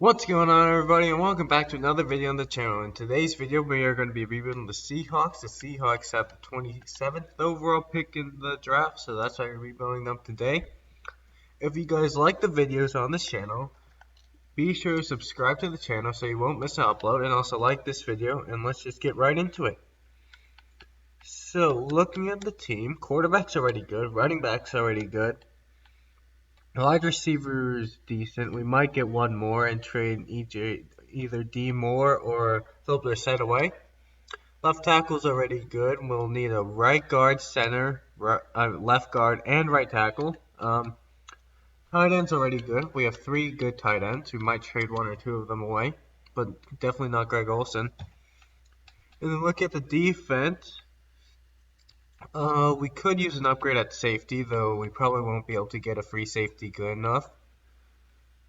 What's going on, everybody, and welcome back to another video on the channel. In today's video we are going to be rebuilding the Seahawks. The Seahawks have the 27th overall pick in the draft, so that's why we're rebuilding them today. If you guys like the videos on this channel, be sure to subscribe to the channel so you won't miss an upload, and also like this video, and let's just get right into it. So, looking at the team, quarterback's already good, running back's already good. Wide receiver's decent. We might get one more and trade either D Moore or flip their set away. Left tackle's already good. We'll need a right guard, center, left guard, and right tackle. Tight end's already good. We have three good tight ends. We might trade one or two of them away, but definitely not Greg Olsen. And then look at the defense. We could use an upgrade at safety, though we probably won't be able to get a free safety good enough.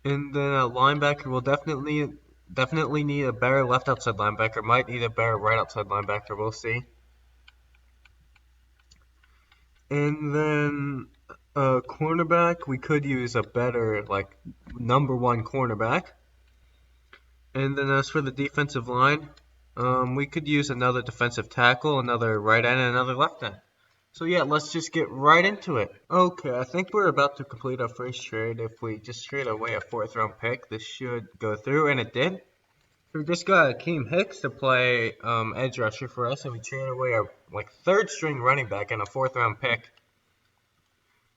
And then a linebacker will definitely need a better left outside linebacker. Might need a better right outside linebacker. We'll see. And then cornerback, we could use a better number one cornerback. And then as for the defensive line, we could use another defensive tackle, another right end, and another left end. So yeah, let's just get right into it. Okay, I think we're about to complete our first trade. If we just trade away a 4th round pick, this should go through, and it did. So we just got Akeem Hicks to play edge rusher for us, and we traded away our 3rd string running back and a 4th round pick.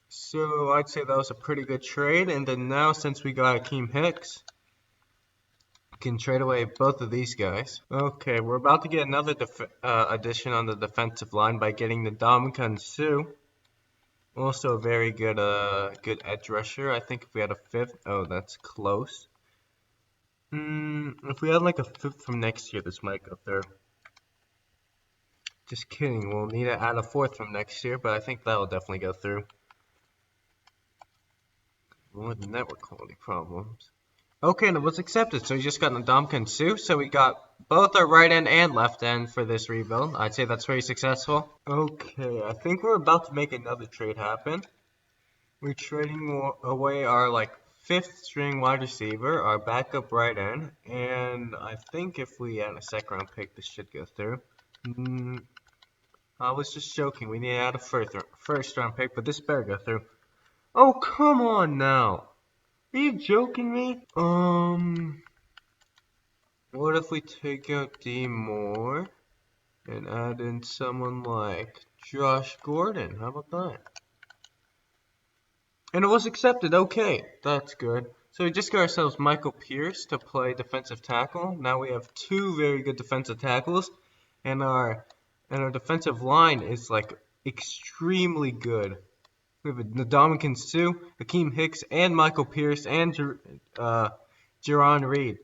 So I'd say that was a pretty good trade. And then now, since we got Akeem Hicks, can trade away both of these guys. Okay, we're about to get another addition on the defensive line by getting the Ndamukong Suh. Also a very good good edge rusher. I think if we had a 5th, oh, that's close. If we had like a 5th from next year, this might go through. Just kidding, we'll need to add a 4th from next year, but I think that'll definitely go through. More network quality problems. Okay, and it was accepted, so we just got Ndamukong Suh, so we got both our right end and left end for this rebuild. I'd say that's very successful. Okay, I think we're about to make another trade happen. We're trading away our 5th string wide receiver, our backup right end, and I think if we add a 2nd round pick, this should go through. I was just joking, we need to add a 1st round pick, but this better go through. Oh, come on now! Are you joking me? What if we take out D Moore and add in someone like Josh Gordon? How about that? And it was accepted. Okay, that's good. So we just got ourselves Michael Pierce to play defensive tackle. Now we have 2 very good defensive tackles, and our defensive line is extremely good. We have Ndamukong Suh, Akeem Hicks, and Michael Pierce, and Jarron Reed.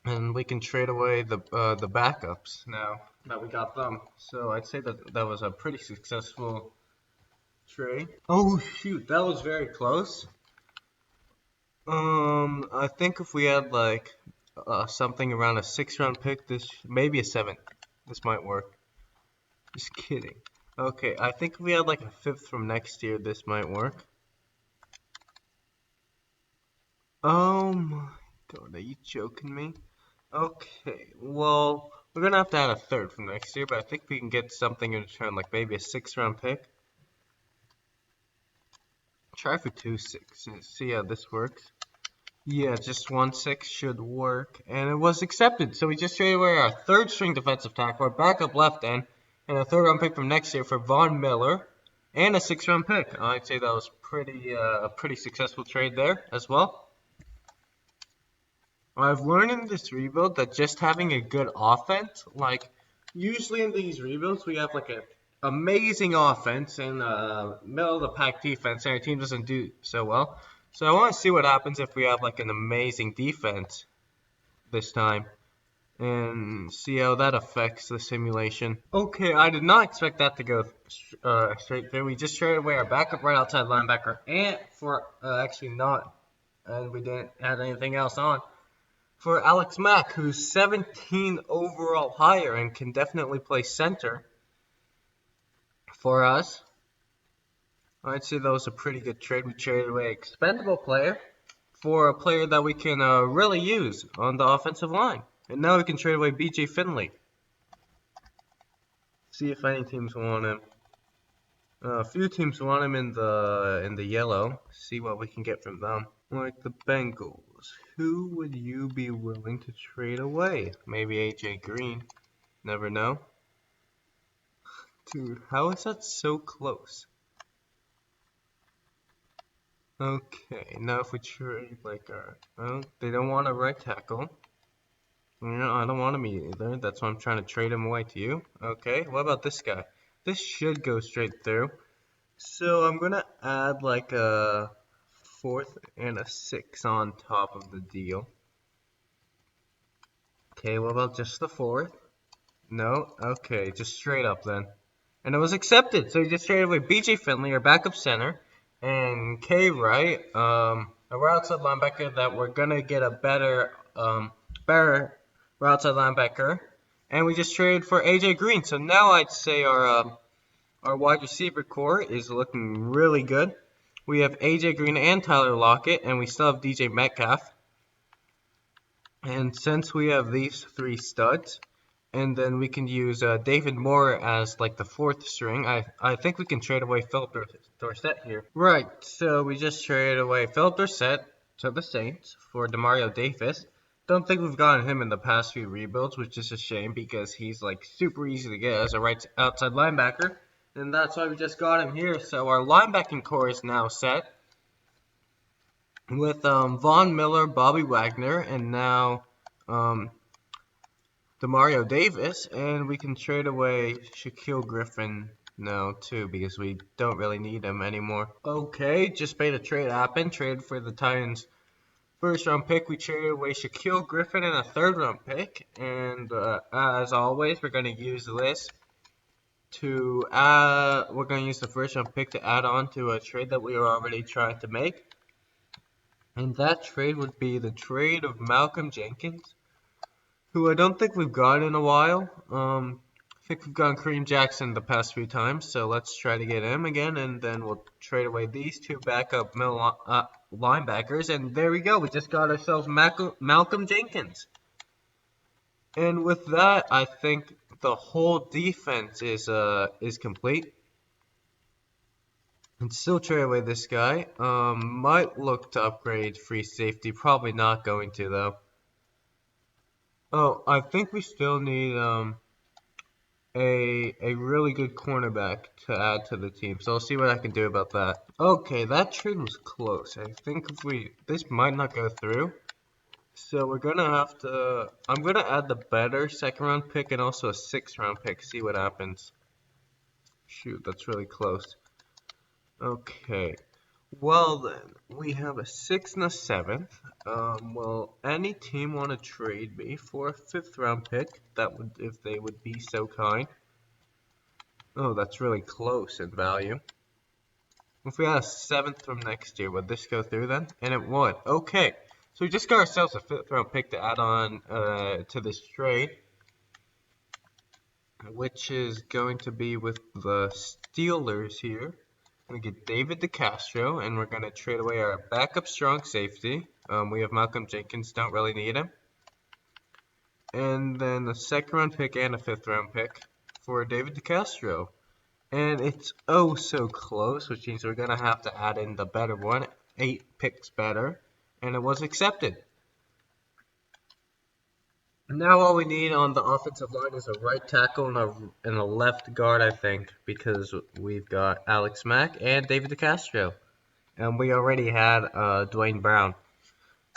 And we can trade away the backups now that we got them. So I'd say that was a pretty successful trade. Oh shoot, that was very close. I think if we had something around a 6th round pick, maybe a 7th, this might work. Just kidding. Okay, I think if we had a 5th from next year, this might work. Oh my god, are you joking me? Okay, well, we're gonna have to add a 3rd from next year, but I think we can get something in return, maybe a 6th round pick. Try for 2 6s, see how this works. Yeah, just 1 6 should work, and it was accepted. So we just traded away our 3rd string defensive tackle, our backup left end, and a 3rd round pick from next year for Von Miller, and a 6th round pick. I'd say that was a pretty successful trade there as well. I've learned in this rebuild that just having a good offense, usually in these rebuilds we have an amazing offense and middle of the pack defense, and our team doesn't do so well. So I want to see what happens if we have an amazing defense this time, and see how that affects the simulation. Okay, I did not expect that to go straight through. We just traded away our backup right outside linebacker, and and we didn't add anything else on, for Alex Mack, who's 17 overall higher and can definitely play center for us. I'd say that was a pretty good trade. We traded away an expendable player for a player that we can really use on the offensive line. And now we can trade away BJ Finley. See if any teams want him. A few teams want him in the yellow. See what we can get from them. Like the Bengals. Who would you be willing to trade away? Maybe AJ Green. Never know. Dude, how is that so close? Okay, now if we trade like they don't want a right tackle. No, I don't want him either. That's why I'm trying to trade him away to you. Okay, what about this guy? This should go straight through. So I'm gonna add like a 4th and a 6 on top of the deal. Okay, what about just the 4th? No? Okay, just straight up then. And it was accepted. So he just traded away BJ Finley, our backup center, and K Wright, a outside linebacker that we're gonna get a better outside linebacker. And we just traded for AJ Green. So now I'd say our wide receiver core is looking really good. We have AJ Green and Tyler Lockett, and we still have DJ Metcalf. And since we have these 3 studs, and then we can use David Moore as like the 4th string, I think we can trade away Philip Dorsett here. Right, so we just traded away Philip Dorsett to the Saints for Demario Davis. Don't think we've gotten him in the past few rebuilds, which is a shame because he's like super easy to get as a right outside linebacker. And that's why we just got him here. So our linebacking core is now set with Von Miller, Bobby Wagner, and now Demario Davis, and we can trade away Shaquille Griffin now too because we don't really need him anymore. Okay, just made a trade happen. Traded for the Titans' 1st round pick. We traded away Shaquille Griffin and a 3rd round pick, and as always, we're going to use this to add. We're going to use the 1st round pick to add on to a trade that we were already trying to make, and that trade would be the trade of Malcolm Jenkins, who I don't think we've got in a while. I think we've gotten Kareem Jackson the past few times, so let's try to get him again, and then we'll trade away these 2 backup linebackers, and there we go. We just got ourselves Malcolm Jenkins. And with that, I think the whole defense is complete. And still trade away this guy. Might look to upgrade free safety. Probably not going to though. Oh, I think we still need a really good cornerback to add to the team. So I'll see what I can do about that. Okay, that trade was close. I think this might not go through. So we're gonna have to. I'm gonna add the better 2nd round pick and also a 6th round pick. See what happens. Shoot, that's really close. Okay. Well then, we have a 6th and a 7th. Will any team want to trade me for a 5th round pick? That would, if they would be so kind. Oh, that's really close in value. If we had a 7th from next year, would this go through then? And it would. Okay. So we just got ourselves a 5th round pick to add on to this trade, which is going to be with the Steelers here. We get David DeCastro, and we're going to trade away our backup strong safety. We have Malcolm Jenkins, don't really need him. And then the 2nd round pick and a 5th round pick for David DeCastro. And it's oh so close, which means we're going to have to add in the better one, 8 picks better. And it was accepted. Now all we need on the offensive line is a right tackle and a left guard, I think, because we've got Alex Mack and David DeCastro. And we already had Dwayne Brown.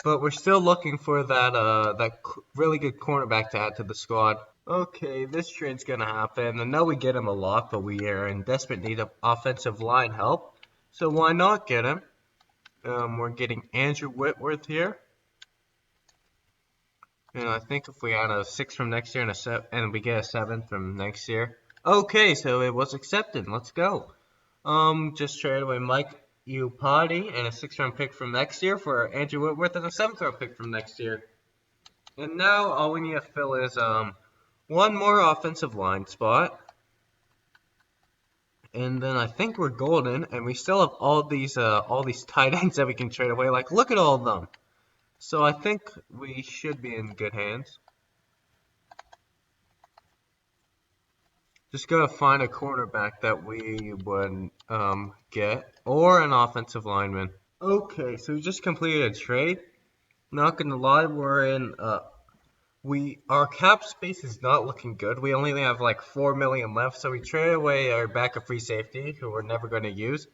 But we're still looking for that really good cornerback to add to the squad. Okay, this trade's going to happen. I know we get him a lot, but we are in desperate need of offensive line help. So why not get him? We're getting Andrew Whitworth here. And I think if we add a 6 from next year and we get a 7 from next year. Okay, so it was accepted. Let's go. Just trade away Mike Iupati and a 6th round pick from next year for Andrew Whitworth and a 7th round pick from next year. And now all we need to fill is one more offensive line spot. And then I think we're golden, and we still have all these tight ends that we can trade away. Like, look at all of them. So I think we should be in good hands. Just gotta find a cornerback that we would get, or an offensive lineman. Okay, so we just completed a trade. Not gonna lie, we're in our cap space is not looking good. We only have like 4 million left, so we traded away our backup free safety, who we're never gonna use,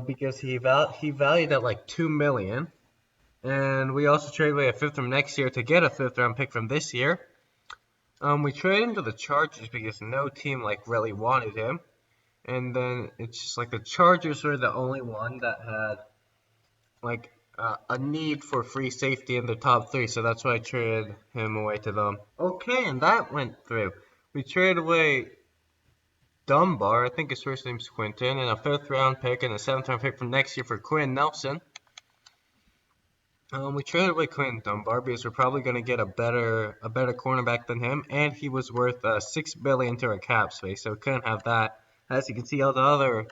because he valued at like 2 million, and we also traded away a fifth from next year to get a fifth round pick from this year. We traded him to the Chargers because no team like really wanted him, and then it's just like the Chargers were the only one that had like a need for free safety in the top three, so that's why I traded him away to them. Okay, and that went through. We traded away Dunbar, I think his first name's Quinton, and a fifth round pick and a seventh round pick from next year for Quinn Nelson. We traded away Quinton Dunbar because we're probably going to get a better cornerback than him, and he was worth $6 billion to our cap space, so we couldn't have that. As you can see, all the other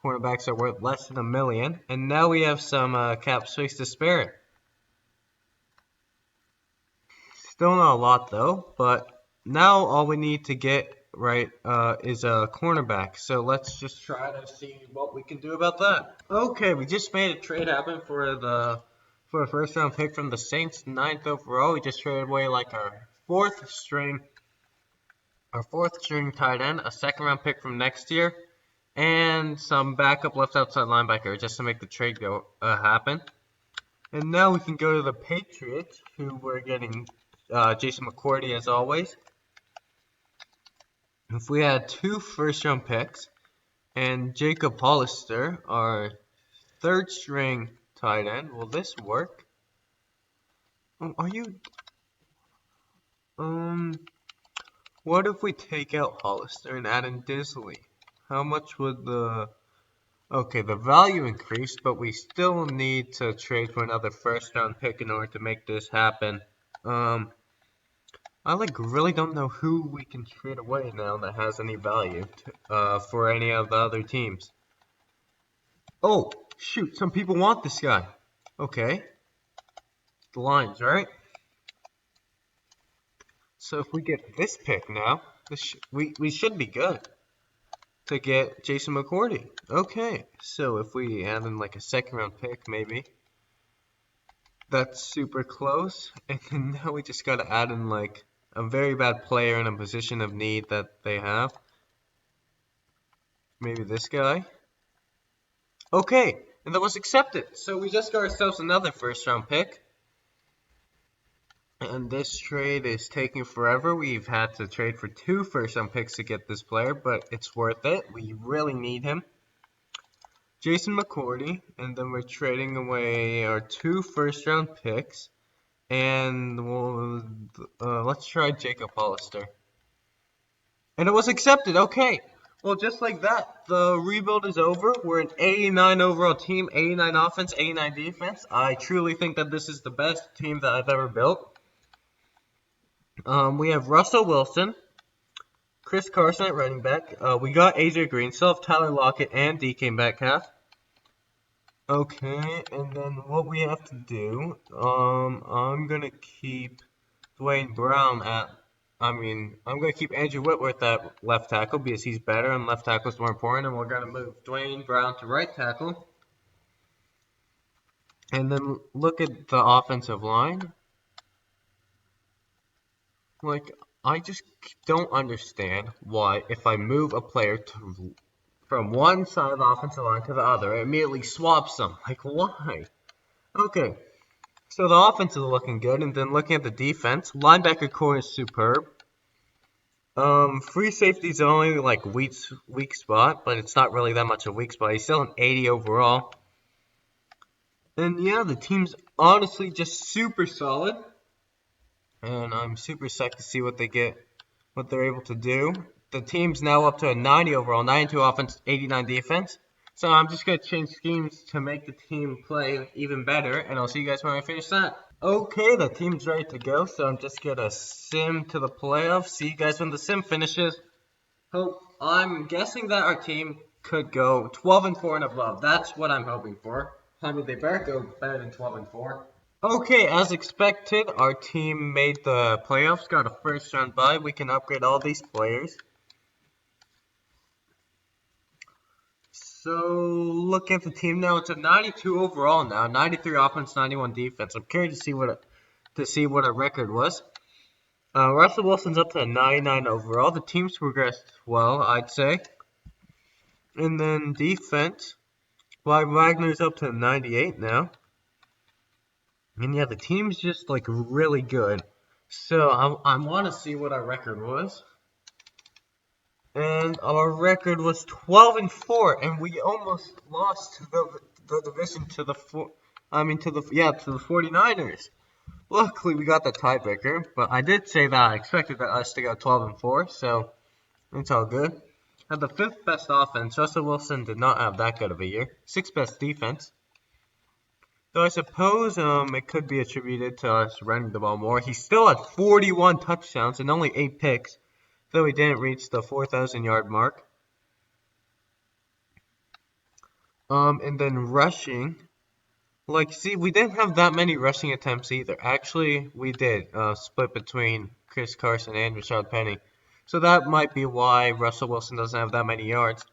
cornerbacks are worth less than $1 million, and now we have some cap space to spare. Still not a lot though, but now all we need to get right is a cornerback. So let's just try to see what we can do about that. Okay, we just made a trade happen for a first round pick from the Saints, 9th overall. We just traded away like our fourth string tight end, a second round pick from next year, and some backup left outside linebacker just to make the trade go happen. And now we can go to the Patriots, who we're getting Jason McCourty as always. If we had 2 first-round picks and Jacob Hollister, our third string tight end, will this work? Are you what if we take out Hollister and add in Disley? How much would the value increased, but we still need to trade for another first-round pick in order to make this happen. I really don't know who we can trade away now that has any value for any of the other teams. Oh, shoot, some people want this guy. Okay. The Lions, right? So if we get this pick now, we should be good to get Jason McCourty. Okay, so if we add in like a second round pick maybe, that's super close. And then now we just gotta add in like a very bad player in a position of need that they have. Maybe this guy. Okay, and that was accepted. So we just got ourselves another first round pick. And this trade is taking forever. We've had to trade for 2 first round picks to get this player, but it's worth it. We really need him. Jason McCourty, and then we're trading away our 2 first round picks. And let's try Jacob Hollister. And it was accepted. Okay. Well, just like that, the rebuild is over. We're an 89 overall team, 89 offense, 89 defense. I truly think that this is the best team that I've ever built. We have Russell Wilson, Chris Carson at running back. We got AJ Green, still have Tyler Lockett and DK Metcalf. Okay, and then what we have to do, I'm gonna keep Dwayne Brown I'm gonna keep Andrew Whitworth at left tackle because he's better and left tackle is more important, and we're gonna move Dwayne Brown to right tackle. And then look at the offensive line. I just don't understand why if I move a player from one side of the offensive line to the other, it immediately swaps them. Why? Okay, so the offense is looking good, and then looking at the defense, linebacker core is superb. Free safety is only weak spot, but it's not really that much a weak spot. He's still an 80 overall. And yeah, the team's honestly just super solid. And I'm super psyched to see what they're able to do. The team's now up to a 90 overall, 92 offense, 89 defense. So I'm just going to change schemes to make the team play even better, and I'll see you guys when I finish that. Okay, the team's ready to go, so I'm just going to sim to the playoffs. See you guys when the sim finishes. I'm guessing that our team could go 12-4 and above. That's what I'm hoping for. I mean, they better go better than 12-4. Okay, as expected, our team made the playoffs, got a first round bye. We can upgrade all these players. So, looking at the team now, it's a 92 overall now, 93 offense, 91 defense. I'm curious to see what our record was. Russell Wilson's up to a 99 overall. The team's progressed well, I'd say. And then defense, Wagner's up to a 98 now. And yeah, the team's just like really good. So I want to see what our record was. And our record was 12-4, and we almost lost the division to the 49ers. Luckily, we got the tiebreaker, but I did say that I expected us to go 12-4, so it's all good. Had the 5th best offense. Russell Wilson did not have that good of a year. 6th best defense. Though I suppose it could be attributed to us running the ball more. He still had 41 touchdowns and only 8 picks, though he didn't reach the 4,000-yard mark. And then rushing. Like, see, we didn't have that many rushing attempts either. Actually, we did, split between Chris Carson and Rashad Penny. So that might be why Russell Wilson doesn't have that many yards.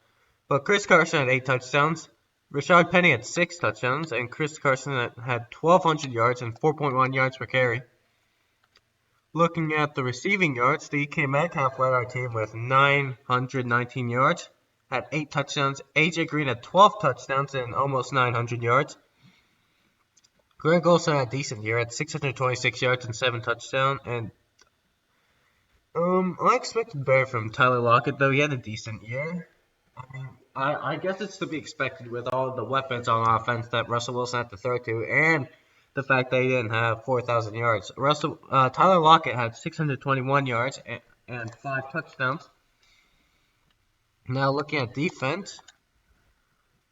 But Chris Carson had 8 touchdowns. Rashad Penny had 6 touchdowns. And Chris Carson had 1,200 yards and 4.1 yards per carry. Looking at the receiving yards, DK Metcalf led our team with 919 yards. Had 8 touchdowns. AJ Green had 12 touchdowns and almost 900 yards. Greg Olsen had a decent year, had 626 yards and 7 touchdowns, and I expected better from Tyler Lockett, though he had a decent year. I mean, I guess it's to be expected with all the weapons on offense that Russell Wilson had to throw to, and the fact that he didn't have 4,000 yards. Tyler Lockett had 621 yards and 5 touchdowns. Now looking at defense,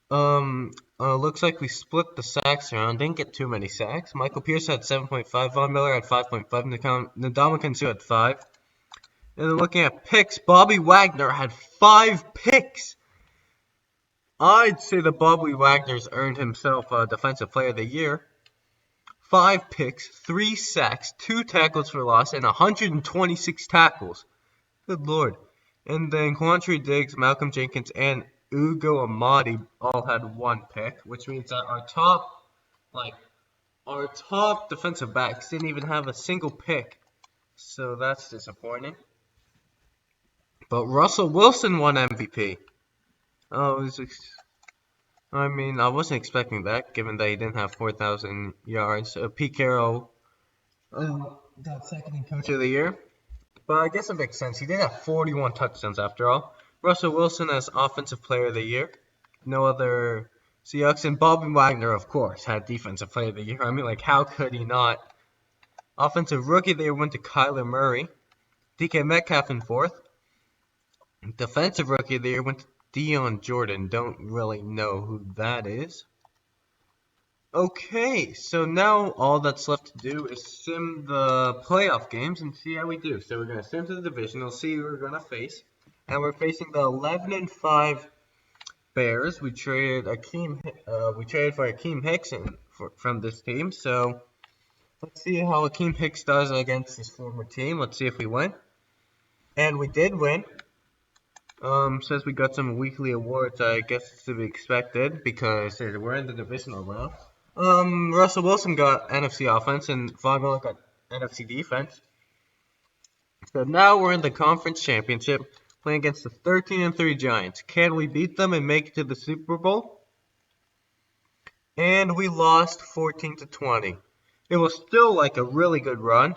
looks like we split the sacks around. Didn't get too many sacks. Michael Pierce had 7.5. Von Miller had 5.5. Ndamukong Suh had 5. And then looking at picks, Bobby Wagner had 5 picks. I'd say that Bobby Wagner's earned himself a Defensive Player of the Year. 5 picks, 3 sacks, 2 tackles for loss, and 126 tackles. Good lord. And then Quandre Diggs, Malcolm Jenkins, and Ugo Amadi all had 1 pick, which means that our top defensive backs didn't even have a single pick. So that's disappointing. But Russell Wilson won MVP. I wasn't expecting that, given that he didn't have 4,000 yards. Pete Carroll got second in Coach of the Year. But I guess it makes sense. He did have 41 touchdowns after all. Russell Wilson as Offensive Player of the Year. No other Seahawks. And Bobby Wagner, of course, had Defensive Player of the Year. I mean, like, how could he not? Offensive Rookie of the Year went to Kyler Murray. DK Metcalf in 4th. Defensive Rookie of the Year went to Deion Jordan. Don't really know who that is. Okay, so now all that's left to do is sim the playoff games and see how we do. So we're going to sim to the division. We'll see who we're going to face. And we're facing the 11-5 Bears. We traded for Akeem Hicks from this team. So let's see how Akeem Hicks does against his former team. Let's see if we win. And we did win. Says we got some weekly awards. I guess it's to be expected because we're in the divisional round. Russell Wilson got NFC offense and Von Miller got NFC defense. So now we're in the conference championship playing against the 13-3 Giants. Can we beat them and make it to the Super Bowl? And we lost 14-20. It was still like a really good run.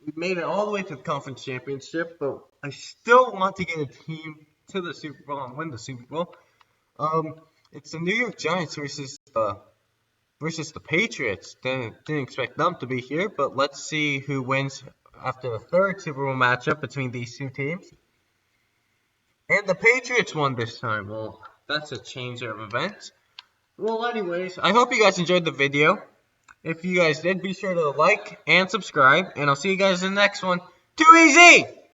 We made it all the way to the conference championship, but I still want to get a team to the Super Bowl and win the Super Bowl. It's the New York Giants versus the Patriots. Didn't expect them to be here, but let's see who wins after the 3rd Super Bowl matchup between these 2 teams. And the Patriots won this time. Well, that's a change of events. Well, anyways, I hope you guys enjoyed the video. If you guys did, be sure to like and subscribe, and I'll see you guys in the next one. Too easy!